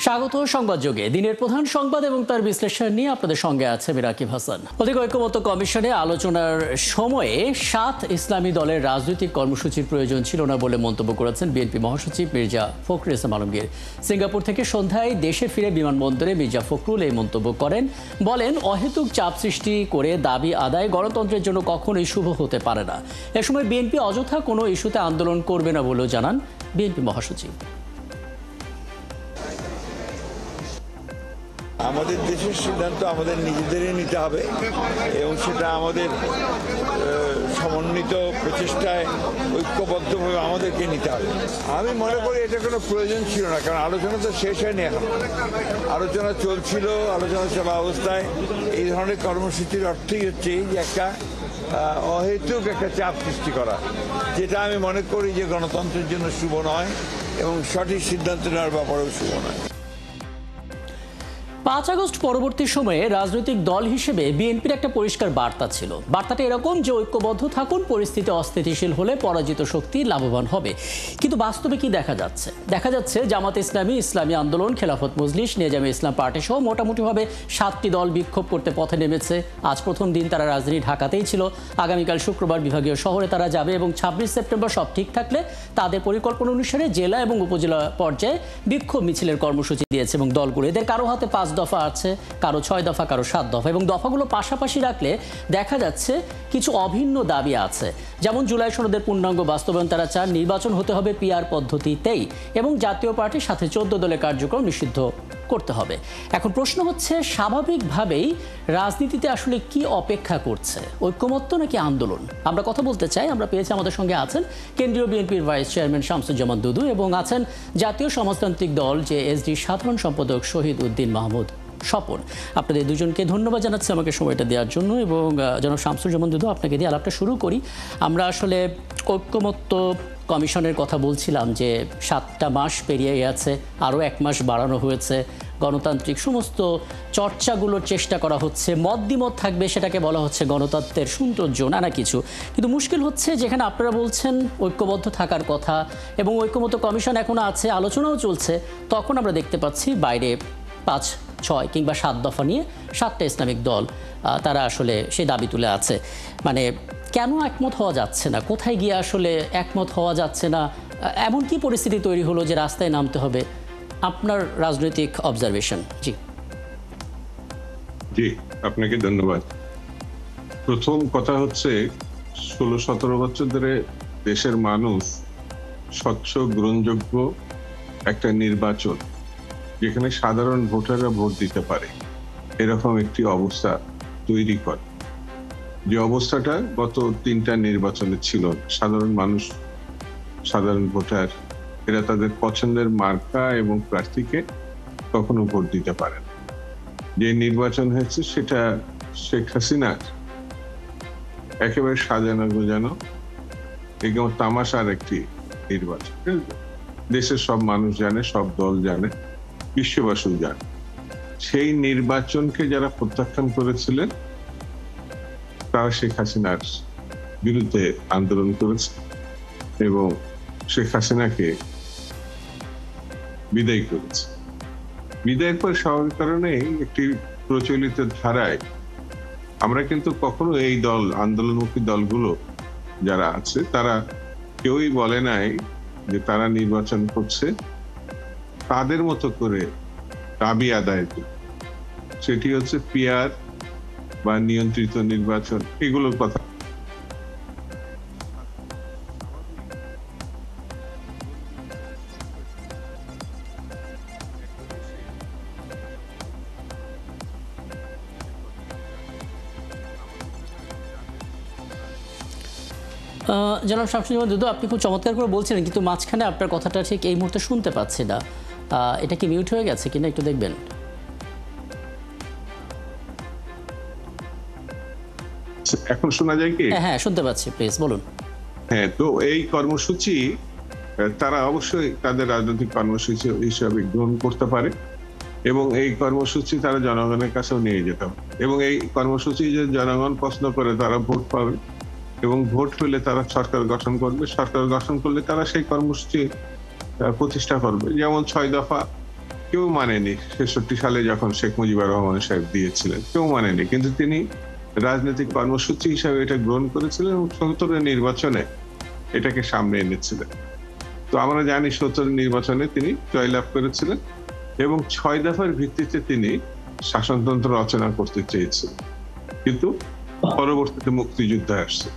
স্বাগত সংবাদ যোগে দিনের প্রধান সংবাদ এবং তার বিশ্লেষণ নিয়ে আপনাদের সঙ্গে আছে রাকিব হাসান। অধিক ঐক্যমত্য কমিশনে আলোচনার সময়ে 7 ইসলামী দলের রাজনৈতিক কর্মসূচির প্রয়োজন ছিল না বলে মন্তব্য করেছেন বিএনপি মহাসচিব মির্জা ফখরুল ইসলাম আলমগীর। সিঙ্গাপুর থেকে সন্ধ্যায় দেশে ফিরে বিমানবন্দরে মির্জা ফখরুল এই মন্তব্য করেন। বলেন, অহেতুক চাপ সৃষ্টি করে দাবি আদায় গণতন্ত্রের জন্য কখনোই শুভ হতে পারে না। এ সময় বিএনপি অযথা কোনো ইস্যুতে আন্দোলন করবে না বলেও জানান বিএনপি মহাসচিব। আমাদের দেশের সিদ্ধান্ত আমাদের নিজেদেরই নিতে হবে এবং সেটা আমাদের সমন্বিত প্রচেষ্টায় ঐক্যবদ্ধভাবে আমাদেরকে নিতে হবে। আমি মনে করি এটা কোনো প্রয়োজন ছিল না, কারণ আলোচনা তো শেষ হয়নি, এখন আলোচনা চলছিল। আলোচনা চলা অবস্থায় এই ধরনের কর্মসূচির অর্থই হচ্ছে যে একটা অহেতুক একটা চাপ সৃষ্টি করা, যেটা আমি মনে করি যে গণতন্ত্রের জন্য শুভ নয় এবং সঠিক সিদ্ধান্ত নেওয়ার ব্যাপারেও শুভ নয়। 5 আগস্ট পরবর্তী সময়ে রাজনৈতিক দল হিসেবে বিএনপির একটা পরিষ্কার বার্তা ছিল। বার্তাটা এরকম যে ঐক্যবদ্ধ থাকুন, পরিস্থিতি অস্থিতিশীল হলে পরাজিত শক্তি লাভবান হবে। কিন্তু বাস্তবে কি দেখা যাচ্ছে? দেখা যাচ্ছে জামাত ইসলামী, ইসলামী আন্দোলন, খেলাফত মজলিস, নেজামে ইসলাম পার্টি সহ মোটামুটিভাবে 7টি দল বিক্ষোভ করতে পথে নেমেছে। আজ প্রথম দিন তারা রাজধানী ঢাকাতেই ছিল। আগামীকাল শুক্রবার বিভাগীয় শহরে তারা যাবে এবং 26 সেপ্টেম্বর সব ঠিক থাকলে তাদের পরিকল্পনা অনুসারে জেলা এবং উপজেলা পর্যায়ে বিক্ষোভ মিছিলের কর্মসূচি দিয়েছে এবং দলগুলো এদের কারো হাতে 5 দফা আছে, কারো 6 দফা, কারো 7 দফা এবং দফাগুলো পাশাপাশি রাখলে দেখা যাচ্ছে কিছু অভিন্ন দাবি আছে। যেমন জুলাই সনদের পূর্ণাঙ্গ বাস্তবায়ন তারা চান, নির্বাচন হতে হবে পিআর পদ্ধতিতেই এবং জাতীয় পার্টির সাথে 14 দলের কার্যক্রম নিষিদ্ধ করতে হবে। এখন প্রশ্ন হচ্ছে, স্বাভাবিকভাবেই রাজনীতিতে আসলে কি অপেক্ষা করছে, ঐক্যমত্য নাকি আন্দোলন? আমরা কথা বলতে চাই। আমরা পেয়েছি, আমাদের সঙ্গে আছেন কেন্দ্রীয় বিএনপির ভাইস চেয়ারম্যান শামসুজ্জামান দুদু এবং আছেন জাতীয় সমাজতান্ত্রিক দল জেএসডি সাধারণ সম্পাদক শহীদ উদ্দিন মাহমুদ স্বপন। আপনাদের দুজনকে ধন্যবাদ জানাচ্ছি আমাকে সময়টা দেওয়ার জন্য। এবং জনাব শামসুজ্জামান দুদু, আপনাকে দিয়ে আলাপটা শুরু করি। আমরা আসলে ঐক্যমত্য কমিশনের কথা বলছিলাম যে 7টা মাস পেরিয়ে গেছে, আরও 1 মাস বাড়ানো হয়েছে। গণতান্ত্রিক সমস্ত চর্চাগুলোর চেষ্টা করা হচ্ছে, মত দ্বিমত থাকবে, সেটাকে বলা হচ্ছে গণতন্ত্রের সৌন্দর্য, নানা কিছু। কিন্তু মুশকিল হচ্ছে, যেখানে আপনারা বলছেন ঐক্যবদ্ধ থাকার কথা এবং ঐক্যমত্য কমিশন এখনও আছে, আলোচনাও চলছে, তখন আমরা দেখতে পাচ্ছি বাইরে 5, 6 কিংবা 7 দফা নিয়ে 7টা ইসলামিক দল তারা আসলে সেই দাবি তুলে আছে। মানে কেন একমত হওয়া যাচ্ছে না? কোথায় গিয়ে আসলে একমত হওয়া যাচ্ছে না? এমন কি পরিস্থিতি তৈরি হলো যে রাস্তায় নামতে হবে? আপনার রাজনৈতিক অবজারভেশন। জি, আপনাকে ধন্যবাদ। প্রথম কথা হচ্ছে, 16-17 বছর ধরে দেশের মানুষ স্বচ্ছ গ্রহণযোগ্য একটা নির্বাচন, যেখানে সাধারণ ভোটাররা ভোট দিতে পারে, এরকম একটি অবস্থা তৈরি করে। যে অবস্থাটা গত 3টা নির্বাচনে ছিল। সাধারণ মানুষ, সাধারণ ভোটার, এরা তাদের পছন্দের মার্কা এবং প্রার্থীকে কখনো ভোট দিতে পারে না। যে নির্বাচন হয়েছে সেটা শেখ হাসিনার একেবারে সাজানো গোজানো একদম তামাশার একটি নির্বাচন। দেশের সব মানুষ জানে, সব দল জানে, বিশ্ববাসী জানে। সেই নির্বাচনকে যারা প্রত্যাখ্যান করেছিলেন তারা শেখ হাসিনার বিরুদ্ধে আন্দোলন করেছে এবং শেখ হাসিনাকে বিদায় করেছে। বিদায়ের পর স্বাভাবিক কারণেই একটি প্রচলিত ধারায় আমরা কিন্তু কখনো এই দল, আন্দোলনমুখী দলগুলো যারা আছে, তারা কেউই বলে নাই যে তারা নির্বাচন করছে তাদের মতো করে দাবি আদায় করে। সেটি হচ্ছে পিআর বা নিয়ন্ত্রিত নির্বাচন, এগুলোর কথা। জনাব শামসুজ্জামান দুদু, আপনি খুব চমৎকার করে বলছিলেন, কিন্তু মাঝখানে আপনার কথাটা ঠিক এই মুহূর্তে শুনতে পাচ্ছি না। এটা কি মিউট হয়ে গেছে কিনা একটু দেখবেন? এখন শোনা যায় কি? হ্যাঁ, শুনতে পাচ্ছি, প্লিজ বলুন। হ্যাঁ, তো এই কর্মসূচি তারা অবশ্যই তাদের রাজনৈতিক কর্মসূচি হিসাবে গ্রহণ করতে পারে এবং এই কর্মসূচি তারা জনগণের কাছেও নিয়ে যেতে হবে এবং এই কর্মসূচি যে জনগণ পছন্দ করে তারা ভোট পাবে এবং ভোট পেলে তারা সরকার গঠন করবে। সরকার গঠন করলে তারা সেই কর্মসূচি প্রতিষ্ঠা করবে। যেমন 6 দফা কেউ মানেনি। ৬৬ সালে যখন শেখ মুজিবুর রহমান সাহেব দিয়েছিলেন কেউ মানেনি, কিন্তু তিনি রাজনৈতিক কর্মসূচি হিসাবে এটা গ্রহণ করেছিলেন এবং ৭৭ নির্বাচনে এটাকে সামনে এনেছিলেন। তো আমরা জানি ৭৭ নির্বাচনে তিনি জয়লাভ করেছিলেন এবং ৬ দফার ভিত্তিতে তিনি শাসনতন্ত্র রচনা করতে চেয়েছিলেন, কিন্তু পরবর্তীতে মুক্তিযুদ্ধে আসছে।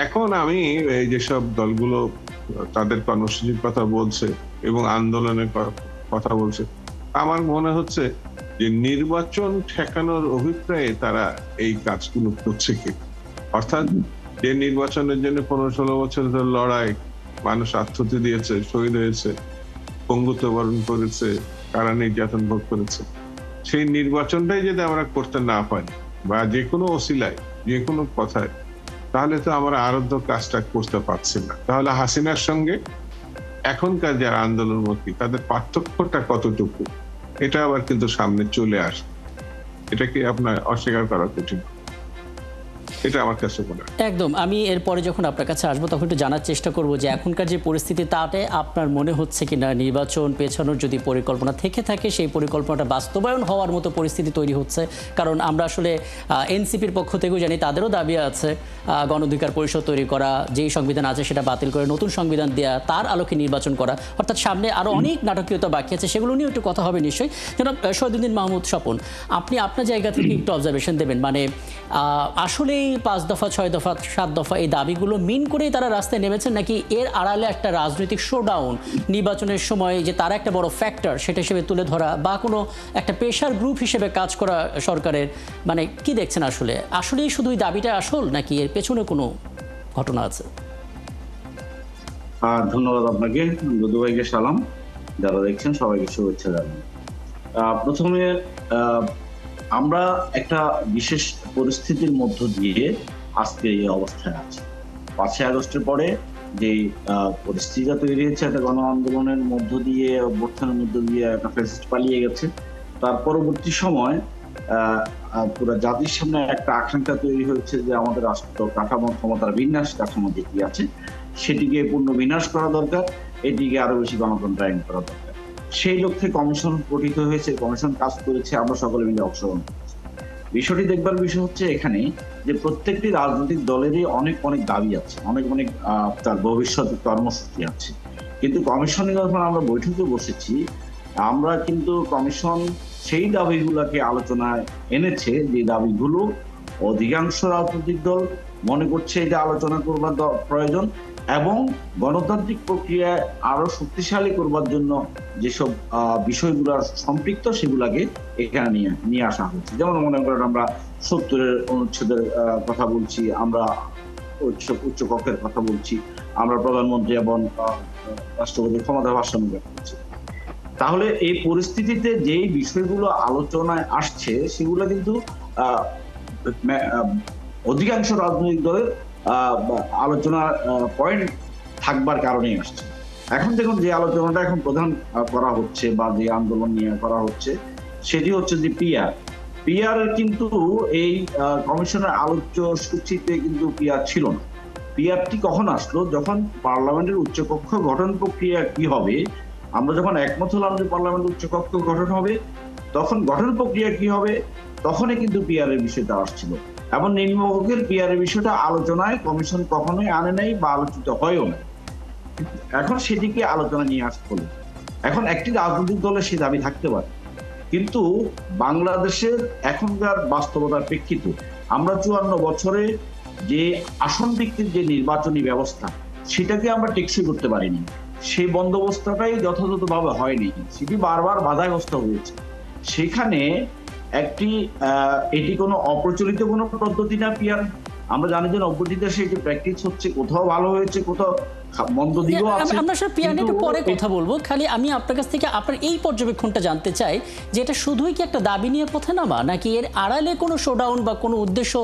এখন আমি এই যেসব দলগুলো তাদের কর্মসূচির কথা বলছে এবং আন্দোলনের কথা বলছে, আমার মনে হচ্ছে যে নির্বাচন ঠেকানোর অভিপ্রায়ে তারা এই কাজগুলো করছে কি, অর্থাৎ যে নির্বাচনের জন্য ১৫-১৬ বছর ধরে লড়াই, মানুষ আত্মহত্যা দিয়েছে, শহীদ হয়েছে, পঙ্গুত্ব বরণ করেছে, কারা নির্যাতন ভোগ করেছে, সেই নির্বাচনটাই যদি আমরা করতে না পারি বা যে কোনো ওসিলায় যে কোনো কথায়, তাহলে তো আমরা আরব্ধ কাজটা করতে পারছি না। তাহলে হাসিনার সঙ্গে এখনকার যারা আন্দোলনমুখী তাদের পার্থক্যটা কতটুকু, এটা আবার কিন্তু সামনে চলে আসে। এটা কি আপনার অস্বীকার করা কঠিন? এটা আমার কাছে মনে হয়। একদম। আমি এরপরে যখন আপনার কাছে আসবো তখন একটু জানার চেষ্টা করব যে এখনকার যে পরিস্থিতি তাতে আপনার মনে হচ্ছে কিনা নির্বাচন পেছানোর যদি পরিকল্পনা থেকে থাকে সেই পরিকল্পনাটা বাস্তবায়ন হওয়ার মতো পরিস্থিতি তৈরি হচ্ছে। কারণ আমরা আসলে এনসিপির পক্ষ থেকেও জানি তাদেরও দাবি আছে গণ অধিকার পরিষদ তৈরি করা, যেই সংবিধান আছে সেটা বাতিল করে নতুন সংবিধান দেওয়া, তার আলোকে নির্বাচন করা, অর্থাৎ সামনে আরও অনেক নাটকীয়তা বাকি আছে, সেগুলো নিয়েও একটু কথা হবে নিশ্চয়ই। জনাব শহীদুদ্দিন মাহমুদ স্বপন, আপনি আপনার জায়গা থেকে একটু অবজারভেশন দেবেন, মানে আসলেই ৫ দফা ৬ দফা ৭ দফা এই দাবিগুলো মিন করেই তারা রাস্তায় নেমেছেন, নাকি এর আড়ালে একটা রাজনৈতিক শোডাউন নির্বাচনের সময় যে তারা একটা বড় ফ্যাক্টর সেটা হিসেবে তুলে ধরা বা কোনো একটা প্রেশার গ্রুপ হিসেবে কাজ করা সরকারের, মানে কি দেখছেন আসলেই শুধুই দাবিটা আসল নাকি এর পেছনে কোনো ঘটনা আছে? ধন্যবাদ আপনাকে, দুদু ভাইকে সালাম, যারা দেখছেন সবাইকে শুভেচ্ছা জানাই। প্রথমে আমরা একটা বিশেষ পরিস্থিতির মধ্য দিয়ে আজকে এই অবস্থায় আছি। ৫ই আগস্টের পরে যে পরিস্থিতিটা তৈরি হয়েছে, একটা গণ আন্দোলনের মধ্য দিয়ে, অভ্যুত্থানের মধ্য দিয়ে একটা ফ্যাসিস্ট পালিয়ে গেছে, তার পরবর্তী সময় পুরো জাতির সামনে একটা আকাঙ্ক্ষা তৈরি হয়েছে যে আমাদের রাষ্ট্র কাঠামো, ক্ষমতার বিন্যাস কাঠামো যেটি আছে সেটিকে পূর্ণ বিনাশ করা দরকার, এটিকে আরো বেশি গণতন্ত্রায়ন করা দরকার। সেই লক্ষ্যে কমিশন গঠিত হয়েছে, কমিশন কাজ করেছে, আমরা সকলে মিলে অংশগ্রহণ করেছি। বিষয়টি দেখবার বিষয় হচ্ছে এখানে যে প্রত্যেকটি রাজনৈতিক দলেরই অনেক দাবি আছে, অনেক তার ভবিষ্যৎ কর্মসূচি আছে, কিন্তু কমিশনে যখন আমরা বৈঠকে বসেছি, আমরা কিন্তু কমিশন সেই দাবিগুলোকে আলোচনায় এনেছে যে দাবিগুলো অধিকাংশ রাজনৈতিক দল মনে করছে এটা আলোচনা করবার প্রয়োজন এবং গণতান্ত্রিক প্রক্রিয়ায় আরো শক্তিশালী করবার জন্য যেসব বিষয়গুলো সম্পৃক্ত সেগুলাকে এখানে নিয়ে আসা হয়েছে। যেমন মনে করেন আমরা ৭০-এর অনুচ্ছেদের কথা বলছি, আমরা উচ্চ কক্ষের কথা বলছি, আমরা প্রধানমন্ত্রী এবং রাষ্ট্রপতির ক্ষমতা ভারসাম্য করছি। তাহলে এই পরিস্থিতিতে যেই বিষয়গুলো আলোচনায় আসছে সেগুলো কিন্তু অধিকাংশ রাজনৈতিক দলের আলোচনার পয়েন্ট থাকবার কারণেই আসছে। এখন দেখুন যে আলোচনাটা এখন প্রধান করা হচ্ছে বা যে আন্দোলন নিয়ে করা হচ্ছে সেটি হচ্ছে যে পিআর কিন্তু এই কমিশনের আলোচ্য সূচিতে কিন্তু পিআর ছিল না। পিআরটি কখন আসলো? যখন পার্লামেন্টের উচ্চকক্ষ গঠন প্রক্রিয়া কি হবে, আমরা যখন একমত হলাম যে পার্লামেন্টের উচ্চকক্ষ গঠন হবে, তখন গঠন প্রক্রিয়া কি হবে তখনই কিন্তু পিআর এর বিষয়টা আসছিল এবং নিম্নকক্ষের পিআর এর বিষয়টা আলোচনায় কমিশন কখনোই আনে নাই বা আলোচিত হয়ও না। এখন সেটিকে আলোচনা নিয়ে আসতে হলো। এখন একটি রাজনৈতিক দলের সে দাবি থাকতে পারে, কিন্তু বাংলাদেশের এখনকার বাস্তবতার প্রেক্ষিতে আমরা ৫৪ বছরে যে আসন ভিত্তিক যে নির্বাচনী ব্যবস্থা সেটাকে আমরা টেকসই করতে পারিনি, সেই বন্দোবস্তটাই যথাযথভাবে হয়নি, সেটি বারবার বাধাগ্রস্ত হয়েছে। সেখানে এটি কোনো অপ্রচলিত কোনো পদ্ধতি না পিআর। আমরা জানি যে নব্বই দেশে এটি প্র্যাকটিস হচ্ছে, কোথাও ভালো হয়েছে, কোথাও মন্দ দিকও আছে। আমরা স্যার পিআর নিয়ে একটু পরে কথা বলবো, খালি আমি আপনার কাছ থেকে আপনার এই পর্যবেক্ষণটা জানতে চাই যে এটা শুধুই কি একটা দাবি নিয়ে পথে নামা, নাকি এর আড়ালে কোনো শোডাউন বা কোনো উদ্দেশ্য,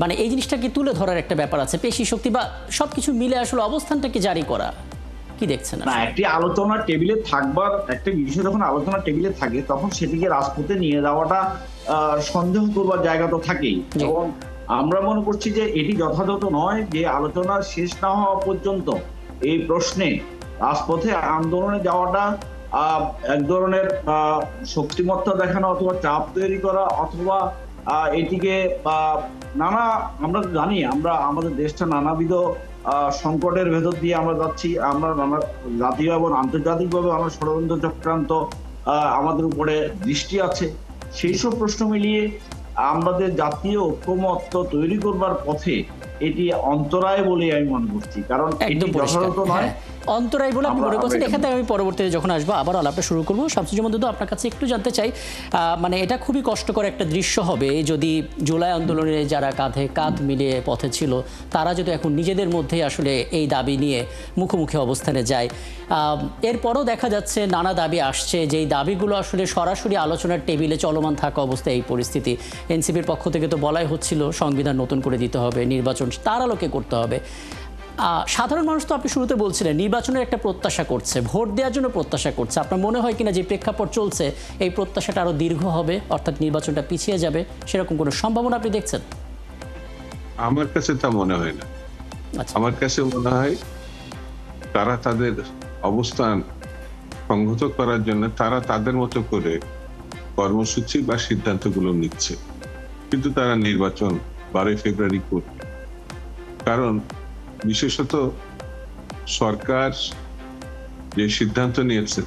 মানে এই জিনিসটাকে তুলে ধরার একটা ব্যাপার আছে, পেশি শক্তি বা সবকিছু মিলে আসলে অবস্থানটাকে জারি করা, কি দেখছেন? না, একটি আলোচনা টেবিলে থাকবার একটা বিষয় যখন আলোচনা টেবিলে থাকে তখন সেটিকে রাজপথে নিয়ে যাওয়াটা সন্দেহ করবার জায়গা তো থাকেই, এবং আমরা মনে করছি যে এটি যথাযথ নয় যে আলোচনা শেষ না হওয়া পর্যন্ত এই প্রশ্নে রাজপথে আন্দোলনে যাওয়াটা এক ধরনের শক্তিমত্তা দেখানো অথবা চাপ তৈরি করা অথবা এটিকে নানা, আমরা জানি আমরা আমাদের দেশটা নানাবিধ সংকটের ভেতর দিয়ে আমরা যাচ্ছি, আমরা নানা জাতীয় এবং আন্তর্জাতিকভাবে আমরা ষড়যন্ত্র চক্রান্ত আমাদের উপরে দৃষ্টি আছে। সেই সব প্রশ্ন মিলিয়ে আমাদের জাতীয় ঐক্যমত্য তৈরি করবার পথে এটি অন্তরায় বলে আমি মনে করছি, কারণ এটি যথাযথ নয়। অন্তরায় বলে আপনি মনে করছেন, এখানে আমি পরবর্তীতে যখন আসবো আবার আলাপটা শুরু করবো। শামসুজ্জামান দুদু, আপনার কাছে একটু জানতে চাই, মানে এটা খুবই কষ্টকর একটা দৃশ্য হবে যদি জুলাই আন্দোলনে যারা কাঁধে কাঁধ মিলিয়ে পথে ছিল তারা যদি এখন নিজেদের মধ্যে আসলে এই দাবি নিয়ে মুখোমুখি অবস্থানে যায়। এরপরও দেখা যাচ্ছে নানা দাবি আসছে, যেই দাবিগুলো আসলে সরাসরি আলোচনার টেবিলে চলমান থাকা অবস্থায় এই পরিস্থিতি। এনসিপির পক্ষ থেকে তো বলাই হচ্ছিল সংবিধান নতুন করে দিতে হবে, নির্বাচন তার আলোকে করতে হবে। সাধারণ মানুষ তো আপনি শুরুতে বলছিলেন নির্বাচনের একটা প্রত্যাশা করছে, ভোট দেওয়ার জন্য প্রত্যাশা করছে। আপনার মনে হয় কিনা যে প্রেক্ষাপট চলছে এই প্রত্যাশাটা আরো দীর্ঘ হবে, অর্থাৎ নির্বাচনটা পিছিয়ে যাবে, সেরকম কোনো সম্ভাবনা আপনি দেখছেন? আমার কাছে তা মনে হয় না। আমার কাছে মনে হয় তারা তাদের অবস্থান সংহত করার জন্য তারা তাদের মতো করে কর্মসূচি বা সিদ্ধান্তগুলো নিচ্ছে, কিন্তু তারা নির্বাচন 12 ফেব্রুয়ারি করবে। কারণ বিশেষত সরকার যে সিদ্ধান্ত নিয়েছে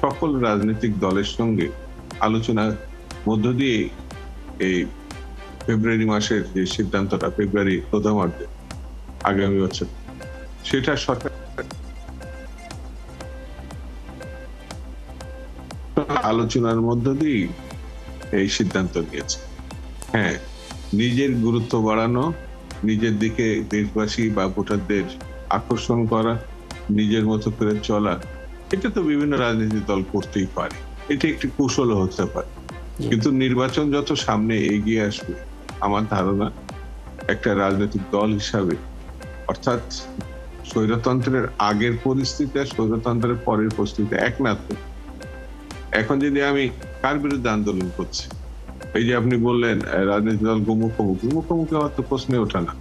সকল রাজনৈতিক দলের সঙ্গে আলোচনার মধ্য দিয়ে এই ফেব্রুয়ারি মাসের যে সিদ্ধান্তটা, ফেব্রুয়ারি প্রথমার্ধে আগামী বছর, সেটা সরকার আলোচনার মধ্য দিয়ে এই সিদ্ধান্ত নিয়েছে। হ্যাঁ, নিজের গুরুত্ব বাড়ানো, নিজের দিকে দেশবাসী বা ভোটারদের আকর্ষণ করা, নিজের মতো করে চলা, এটা তো বিভিন্ন রাজনৈতিক দল করতেই পারে, এটা একটি কৌশল হতে পারে। কিন্তু নির্বাচন যত সামনে এগিয়ে আসবে, আমার ধারণা একটা রাজনৈতিক দল হিসাবে, অর্থাৎ স্বৈরতন্ত্রের আগের পরিস্থিতি আর স্বৈরতন্ত্রের পরের পরিস্থিতি এক না। তো এখন যদি আমি কার বিরুদ্ধে আন্দোলন করছি, এই যে আপনি বললেন রাজনৈতিক দল মুখোমুখি হওয়ার তো প্রশ্নে ওঠে না।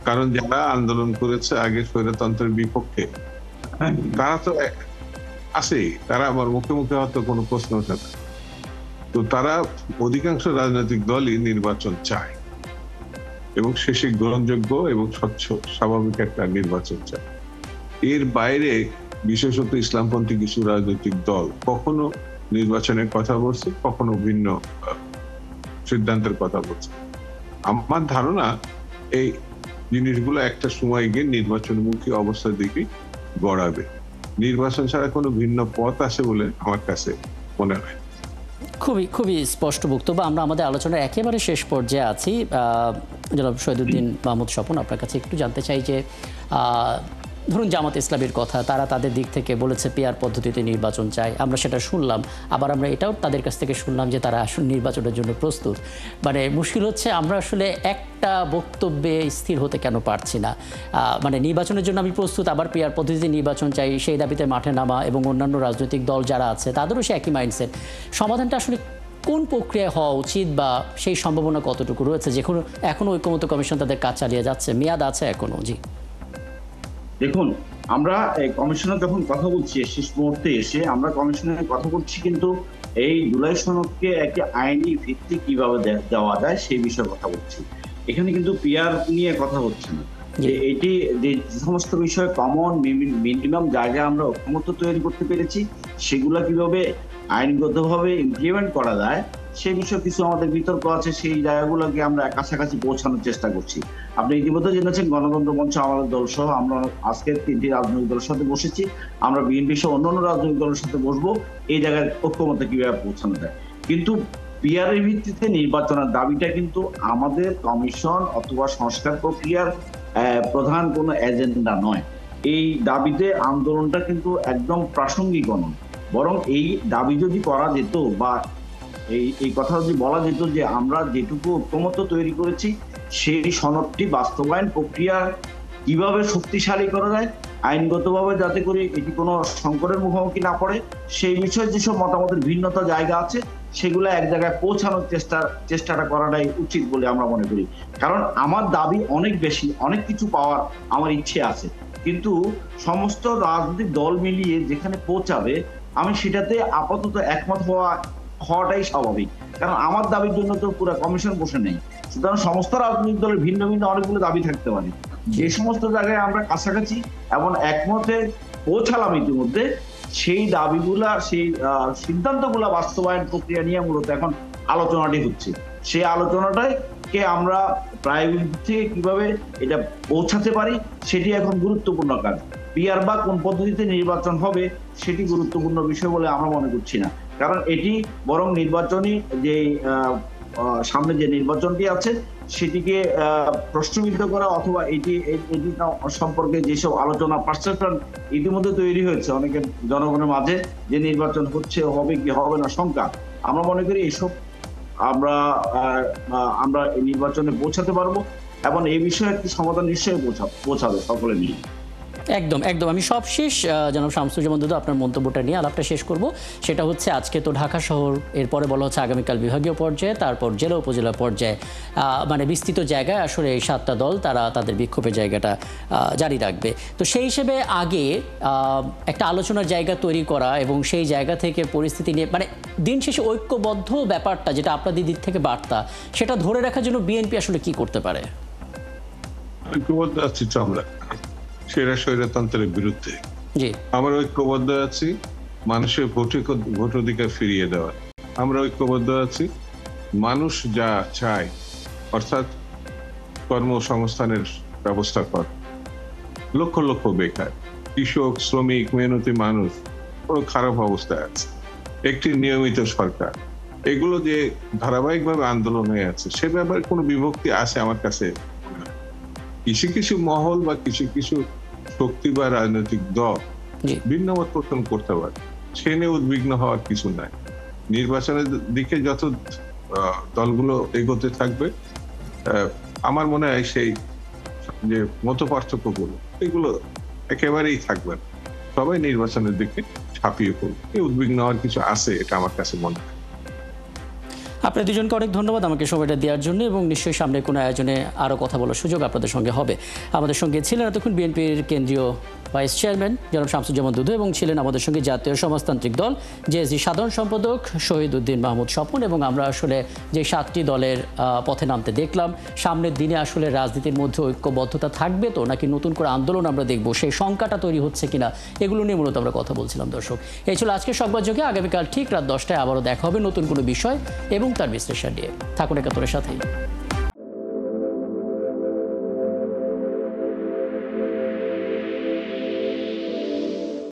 কারণ যারা আন্দোলন করেছে আগে স্বৈরতন্ত্রের বিপক্ষে, তারা তো আছেই, তারা আমার মুখোমুখি হওয়ার তো কোনো প্রশ্ন ওঠে না। তো তারা অধিকাংশ রাজনৈতিক দলই নির্বাচন চায় এবং শেষে গ্রহণযোগ্য এবং স্বচ্ছ স্বাভাবিক একটা নির্বাচন চায়। এর বাইরে বিশেষত ইসলামপন্থী কিছু রাজনৈতিক দল কখনো নির্বাচনের কথা বলছে, কখনো ভিন্ন সিদ্ধান্তের কথা বলছে। আমার ধারণা এই জিনিসগুলো একটা সময় গিয়ে নির্বাচনমুখী অবস্থার দিকে গড়াবে। নির্বাচন ছাড়া কোনো ভিন্ন পথ আছে বলে আমার কাছে মনে হয়। খুবই স্পষ্ট বক্তব্য। আমরা আমাদের আলোচনার একেবারে শেষ পর্যায়ে আছি। জনাব শহীদুদ্দিন মাহমুদ স্বপন, আপনার কাছে একটু জানতে চাই যে ধরুন জামাত ইসলামীর কথা, তারা তাদের দিক থেকে বলেছে পিআর পদ্ধতিতে নির্বাচন চাই, আমরা সেটা শুনলাম। আবার আমরা এটাও তাদের কাছ থেকে শুনলাম যে তারা আসলে নির্বাচনের জন্য প্রস্তুত। মানে মুশকিল হচ্ছে আমরা আসলে একটা বক্তব্যে স্থির হতে কেন পারছি না। মানে নির্বাচনের জন্য আমি প্রস্তুত, আবার পিআর পদ্ধতিতে নির্বাচন চাই, সেই দাবিতে মাঠে নামা এবং অন্যান্য রাজনৈতিক দল যারা আছে তাদেরও সে একই মাইন্ডসেট। সমাধানটা আসলে কোন প্রক্রিয়ায় হওয়া উচিত বা সেই সম্ভাবনা কতটুকু রয়েছে? যেখানে এখনো ঐক্যমত্য কমিশন তাদের কাজ চালিয়ে যাচ্ছে, মেয়াদ আছে এখনো। জি দেখুন, আমরা কমিশনের যখন কথা বলছি শেষ মুহূর্তে এসে আমরা কমিশনের কথা বলছি, কিন্তু এই জুলাই সনদকে একটি আইনি ভিত্তি কিভাবে দেওয়া যায় সেই বিষয়ে কথা বলছি। এখানে কিন্তু পিআর নিয়ে কথা হচ্ছে না। এটি যে সমস্ত বিষয়ে কমন মিনিমাম জায়গায় আমরা ঐক্যমত্য তৈরি করতে পেরেছি, সেগুলা কিভাবে আইনগতভাবে ইমপ্লিমেন্ট করা যায় সে বিষয়ে কিছু আমাদের বিতর্ক আছে। সেই জায়গাগুলোকে আমরা কাছাকাছি পৌঁছানোর চেষ্টা করছি। আপনি ইতিমধ্যে জেনেছেন গণতন্ত্র মঞ্চ আমাদের দল সহ আমরা আজকে 3টি রাজনৈতিক দলের সাথে বসেছি। আমরা বিএনপি সহ অন্যান্য রাজনৈতিক দলের সাথে বসবো এই জায়গায় ঐক্যমত্যে কিভাবে পৌঁছানো যায়। কিন্তু পিআরের ভিত্তিতে নির্বাচনের দাবিটা কিন্তু আমাদের কমিশন অথবা সংস্কার প্রক্রিয়ার প্রধান কোনো এজেন্ডা নয়। এই দাবিতে আন্দোলনটা কিন্তু একদম প্রাসঙ্গিক নয়, বরং এই দাবি যদি করা যেত বা এই কথা যদি বলা যেত যে আমরা যেটুকু ঐক্যমত্য তৈরি করেছি সেই সনদটি বাস্তবায়ন প্রক্রিয়া কিভাবে শক্তিশালী করা যায় আইনগতভাবে, যাতে করে এটি কোনো সংকটের মুখোমুখি না পড়ে, সেই বিষয়ে যেসব মতামতের ভিন্নতা জায়গা আছে সেগুলো এক জায়গায় পৌঁছানোর চেষ্টাটা করাটাই উচিত বলে আমরা মনে করি। কারণ আমার দাবি অনেক বেশি, অনেক কিছু পাওয়ার আমার ইচ্ছে আছে, কিন্তু সমস্ত রাজনৈতিক দল মিলিয়ে যেখানে পৌঁছাবে আমি সেটাতে আপাতত একমত হওয়াটাই স্বাভাবিক, কারণ আমার দাবির জন্য তো পুরো কমিশন বসে নেই। সুতরাং সমস্ত রাজনৈতিক দলের ভিন্ন ভিন্ন অনেকগুলো দাবি থাকতে পারে। যে সমস্ত জায়গায় আমরা কাছাকাছি এবং একমতে পৌঁছালাম ইতিমধ্যে, সেই দাবিগুলা, সেই সিদ্ধান্তগুলা বাস্তবায়ন প্রক্রিয়া নিয়ে মূলত এখন আলোচনাটি হচ্ছে। সেই আলোচনাটাকে আমরা প্রায়োরিটি থেকে কিভাবে এটা পৌঁছাতে পারি সেটি এখন গুরুত্বপূর্ণ কাজ। পিআর বা কোন পদ্ধতিতে নির্বাচন হবে সেটি গুরুত্বপূর্ণ বিষয় বলে আমরা মনে করছি না, কারণ এটি বরং নির্বাচনী যে সামনে যে নির্বাচনটি আছে সেটিকে প্রশ্নবিদ্ধ করা, অথবা এটি সম্পর্কে যেসব আলোচনা পারসেপশন ইতিমধ্যে তৈরি হয়েছে অনেকের জনগণের মাঝে, যে নির্বাচন হচ্ছে, হবে কি হবে না শঙ্কা, আমরা মনে করি এইসব আমরা এই নির্বাচনে পৌঁছাতে পারবো এবং এই বিষয়ে একটি সমাধান নিশ্চয়ই পৌঁছাবে সকলে মিলে। একদম একদম। আমি সবশেষ জনাব শামসুজ্জামান দুদু আপনার মন্তব্যটা নিয়ে আলাপটা শেষ করব। সেটা হচ্ছে আজকে তো ঢাকা শহর, এরপরে বলা হচ্ছে আগামীকাল বিভাগীয় পর্যায়ে, তারপর জেলা উপজেলা পর্যায়ে মানে বিস্তৃত জায়গায় আসলে এই 7টা দল তারা তাদের বিক্ষোভের জায়গাটা জারি রাখবে। তো সেই হিসেবে আগে একটা আলোচনার জায়গা তৈরি করা এবং সেই জায়গা থেকে পরিস্থিতি নিয়ে মানে দিন শেষে ঐক্যবদ্ধ ব্যাপারটা যেটা আপনাদের দিক থেকে বার্তা, সেটা ধরে রাখার জন্য বিএনপি আসলে কি করতে পারে? ঐক্যবদ্ধ আছি তো আমরা স্বৈরতন্ত্রের বিরুদ্ধে। জি, আমরা ঐক্যবদ্ধ আছি মানুষের ভোট অধিকার ফিরিয়ে দেওয়া। আমরা ঐক্যবদ্ধ আছি মানুষ যা চায়, অর্থাৎ কর্মসংস্থানের ব্যবস্থা কর। লক্ষ লক্ষ বেকার, কৃষক, শ্রমিক, মেহনতি মানুষ পুরো খারাপ অবস্থায় আছে। একটি নিয়মিত সরকার, এগুলো যে ধারাবাহিকভাবে আন্দোলন হয়ে আছে, সে ব্যাপারে কোনো বিভক্তি আছে আমার কাছে। কিছু কিছু মহল বা কিছু কিছু শক্তি বা রাজনৈতিক দল ভিন্ন মত পোষণ করতে পারে, সে নিয়ে উদ্বিগ্ন হওয়ার কিছু নাই। নির্বাচনের দিকে যত দলগুলো এগোতে থাকবে, আমার মনে হয় সেই যে মত পার্থক্যগুলো এগুলো একেবারেই থাকবে না। সবাই নির্বাচনের দিকে ঝাঁপিয়ে পড়বে। এই উদ্বিগ্ন হওয়ার কিছু আছে, এটা আমার কাছে মনে হয়। আপনার দুজনকে অনেক ধন্যবাদ আমাকে সময়টা দেওয়ার জন্য, এবং নিশ্চয়ই সামনে কোনো আয়োজনে আরও কথা বলার সুযোগ আপনাদের সঙ্গে হবে। আমাদের সঙ্গে ছিলেন এতক্ষণ বিএনপির কেন্দ্রীয় ভাইস চেয়ারম্যান জনাব শামসুজ্জামান দুদু, এবং ছিলেন আমাদের সঙ্গে জাতীয় সমাজতান্ত্রিক দল জেএসডি সাধারণ সম্পাদক শহীদ উদ্দিন মাহমুদ স্বপন। এবং আমরা আসলে যে 7টি দলের পথে নামতে দেখলাম, সামনের দিনে আসলে রাজনীতির মধ্যে ঐক্যবদ্ধতা থাকবে তো নাকি নতুন করে আন্দোলন আমরা দেখব, সেই শঙ্কাটা তৈরি হচ্ছে কিনা, এগুলো নিয়ে মূলত আমরা কথা বলছিলাম। দর্শক, এই ছিল আজকের সংবাদযোগে। আগামীকাল ঠিক রাত 10টায় আবারও দেখা হবে নতুন কোনো বিষয় এবং তার বিশ্লেষণ নিয়ে। থাকুন একাত্তরের সাথেই।